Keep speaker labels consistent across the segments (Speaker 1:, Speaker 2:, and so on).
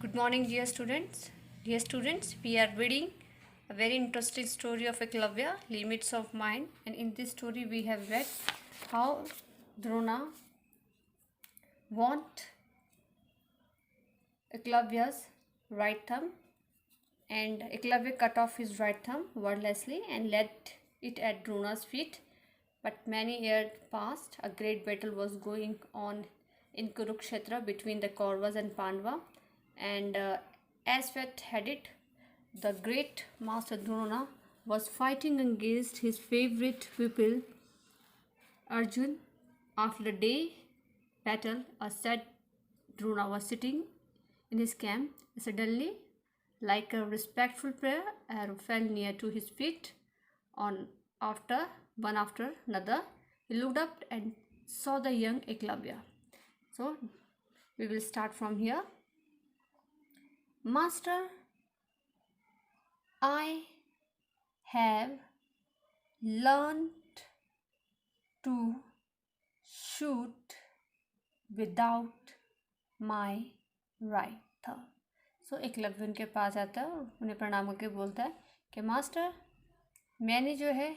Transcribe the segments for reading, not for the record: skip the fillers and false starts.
Speaker 1: Good morning, dear students. Dear students, we are reading a very interesting story of Eklavya, Limits of Mind. And in this story, we have read how Drona want Eklavya's right thumb, and Eklavya cut off his right thumb wordlessly and let it at Drona's feet. But many years passed. A great battle was going on in Kurukshetra between the Kauravas and Pandava, and as fate had it, the great master Drona was fighting against his favorite pupil Arjun. After the day battle, a sad Drona was sitting in his camp. Suddenly, like a respectful prayer, arrow fell near to his feet. After another, he looked up and saw the young Eklavya. So, we will start from here. Master, I have learned to shoot without my right thumb. सो एकलव्य उनके पास आता है और उन्हें प्रणाम करके बोलता है कि मास्टर, मैंने जो है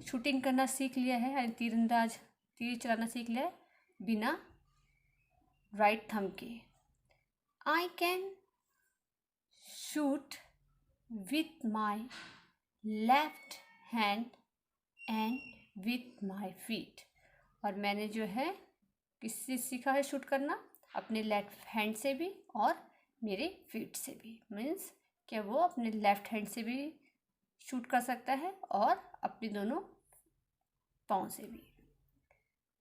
Speaker 1: शूटिंग करना सीख लिया है, यानी तीर चलाना सीख लिया है बिना राइट थंब के. I can shoot with my left hand and with my feet. और मैंने जो है किससे सीखा है शूट करना? अपने लेफ्ट हैंड से भी और मेरे फीट से भी. मीन्स कि वो अपने लेफ्ट हैंड से भी शूट कर सकता है और अपने दोनों पाँव से भी.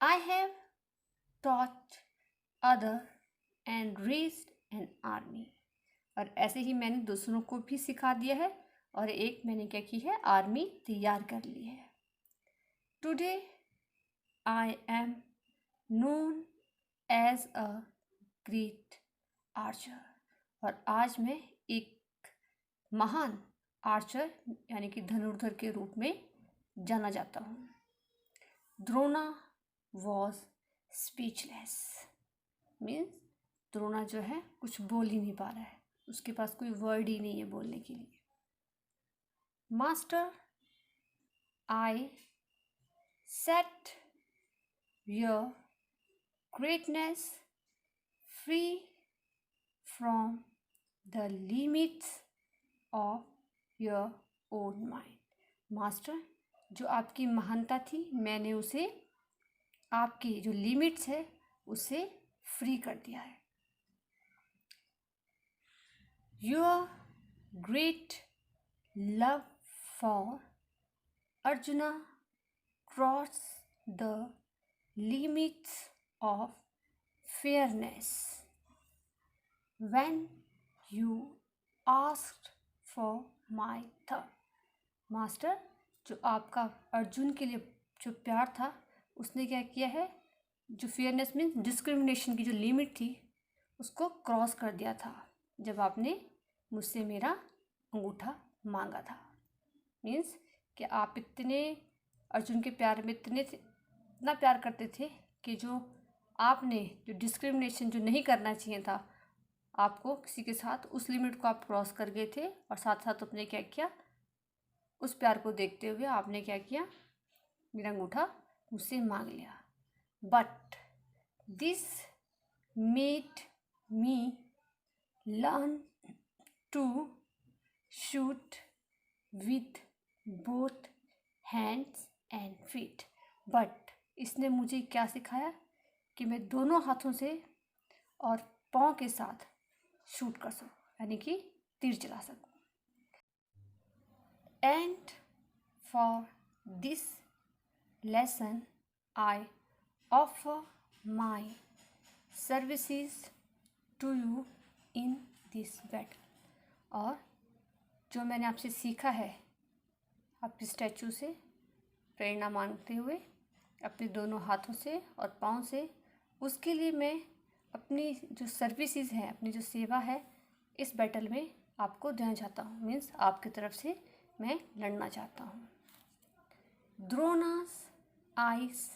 Speaker 1: I have taught other and raised an army. और ऐसे ही मैंने दूसरों को भी सिखा दिया है और एक मैंने क्या की है, आर्मी तैयार कर ली है. Today I am known as a great archer. और आज मैं एक महान आर्चर यानी कि धनुर्धर के रूप में जाना जाता हूँ. Drona was speechless. Means Drona जो है कुछ बोल ही नहीं पा रहा है, उसके पास कोई वर्ड ही नहीं है बोलने के लिए. Master, I set your greatness free from the limits of your own mind. Master, जो आपकी महानता थी मैंने उसे आपकी जो लिमिट्स है उसे फ्री कर दिया है. Your great love for arjuna cross the limits of fairness when you asked for my thumb. Master, जो आपका अर्जुन के लिए जो प्यार था उसने क्या किया है, जो फेयरनेस मीन्स डिस्क्रिमिनेशन की जो लिमिट थी उसको क्रॉस कर दिया था जब आपने मुझसे मेरा अंगूठा मांगा था. मीन्स कि आप इतने अर्जुन के प्यार में इतना प्यार करते थे कि जो आपने जो डिस्क्रिमिनेशन जो नहीं करना चाहिए था आपको किसी के साथ, उस लिमिट को आप क्रॉस कर गए थे. और साथ साथ आपने क्या किया, उस प्यार को देखते हुए आपने क्या किया, मेरा अंगूठा मुझसे मांग लिया. But this made me learn to shoot with both hands and feet. But इसने मुझे क्या सिखाया कि मैं दोनों हाथों से और पाँव के साथ शूट कर सकूँ, यानी कि तीर चला सकूँ. And for this lesson I offer my services to you in this battle. और जो मैंने आपसे सीखा है आपके स्टैचू से प्रेरणा मांगते हुए अपने दोनों हाथों से और पाँव से, उसके लिए मैं अपनी जो सर्विसेज हैं, अपनी जो सेवा है इस बैटल में आपको देना चाहता हूँ. मीन्स आपकी तरफ से मैं लड़ना चाहता हूँ. द्रोणास आइज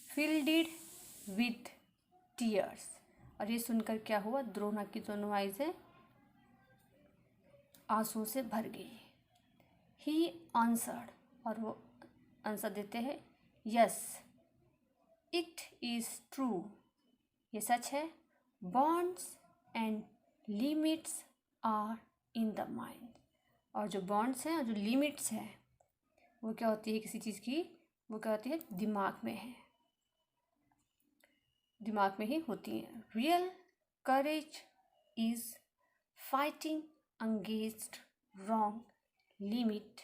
Speaker 1: filled with tears. और ये सुनकर क्या हुआ, द्रोणा की दोनों आइज़ें आंसुओं से भर गई। ही आंसर्ड, और वो आंसर देते हैं, यस इट इज़ ट्रू, ये सच है। Bonds and limits are in the mind, और जो बॉन्ड्स हैं और जो लिमिट्स हैं वो क्या होती है किसी चीज़ की, वो क्या होती है, दिमाग में है, दिमाग में ही होती हैं। Real courage is fighting against wrong limit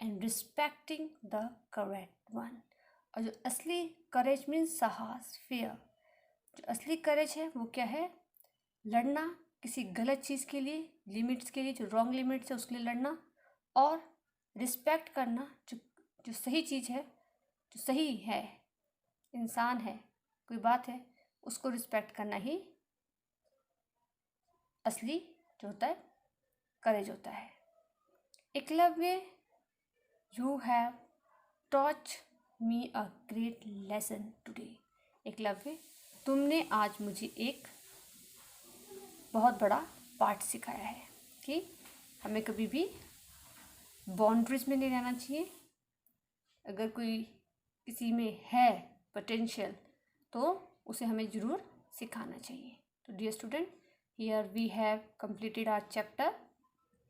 Speaker 1: and respecting the correct one. और जो असली करेज मीन्स साहस, फेयर। जो असली करेज है वो क्या है, लड़ना किसी गलत चीज़ के लिए, लिमिट्स के लिए, जो रॉन्ग लिमिट्स है उसके लिए लड़ना, और रिस्पेक्ट करना जो जो सही चीज़ है, जो सही है, इंसान है, कोई बात है, उसको रिस्पेक्ट करना ही असली जो होता है करेज होता है। Eklavya, you have taught me a great lesson today. Eklavya, तुमने आज मुझे एक बहुत बड़ा पाठ सिखाया है कि हमें कभी भी बाउंड्रीज में नहीं रहना चाहिए। अगर कोई किसी में है पोटेंशियल तो उसे हमें ज़रूर सिखाना चाहिए। तो dear student, here we have completed our chapter,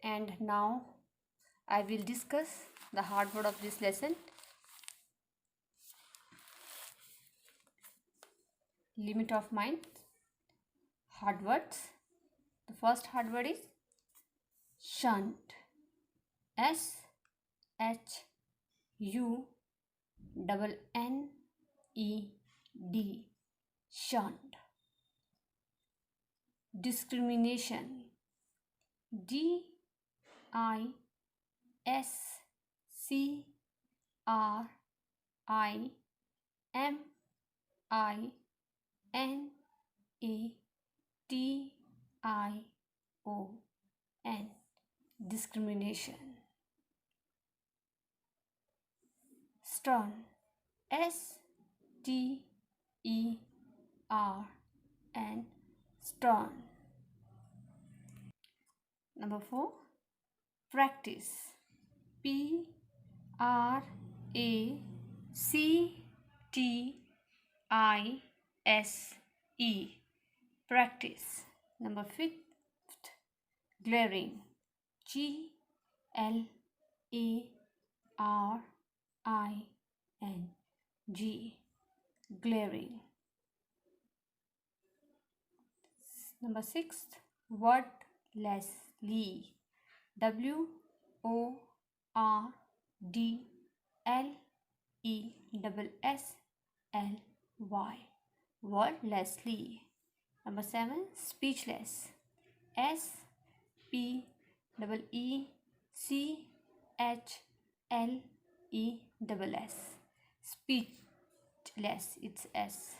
Speaker 1: and now I will discuss the hard word of this lesson. Limit of mind. Hard words. The first hard word is shunt. SHUNNED. Shunt. Discrimination. DISCRIMINATION. Discrimination. Stern. STERN. Stern. Number 4, practice. PRACTICE. Practice. Number 5, glaring. GLARING. Glaring. Number 6, wordlessly. WORDLESSLY. Wordlessly. Number 7, speechless. SPEECHLESS. Speechless, it's S.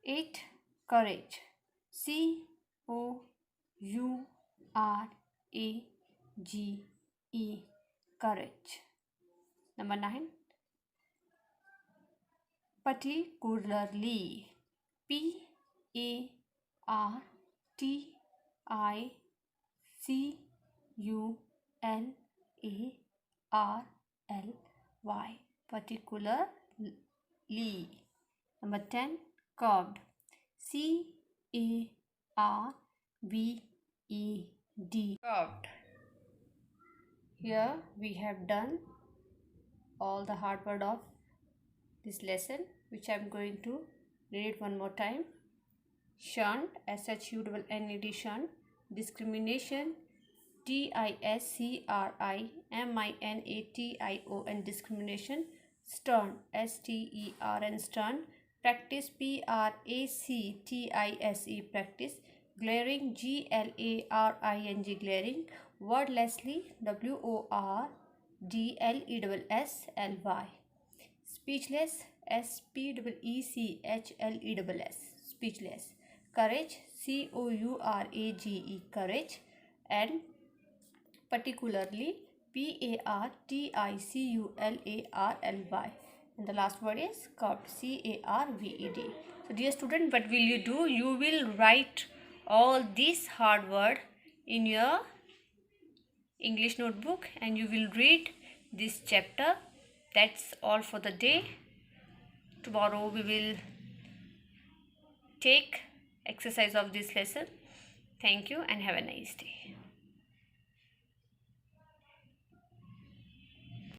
Speaker 1: 8, courage. COURAGE. Courage. Number 9, particularly. PARTICULARLY. Particularly. Number 10, curved. CARVED. Curved. Here we have done all the hard word of this lesson, which I am going to read it one more time. Shunt, SHUNNED. Shunt. Discrimination, DISCRIMINATION. Discrimination. Stern, STERN. Stern. Practice, PRACTICE. Practice. Glaring, GLARING. Glaring. Wordlessly, WORDLESSLY. Speechless, SPEECHLESS. Speechless. Courage, COURAGE. Courage. And particularly, PARTICULARLY. And the last word is curved, CARVED. So dear student, what will you do? You will write all this hard word in your English notebook and you will read this chapter. That's all for the day. Tomorrow we will take exercise of this lesson. Thank you and have a nice day.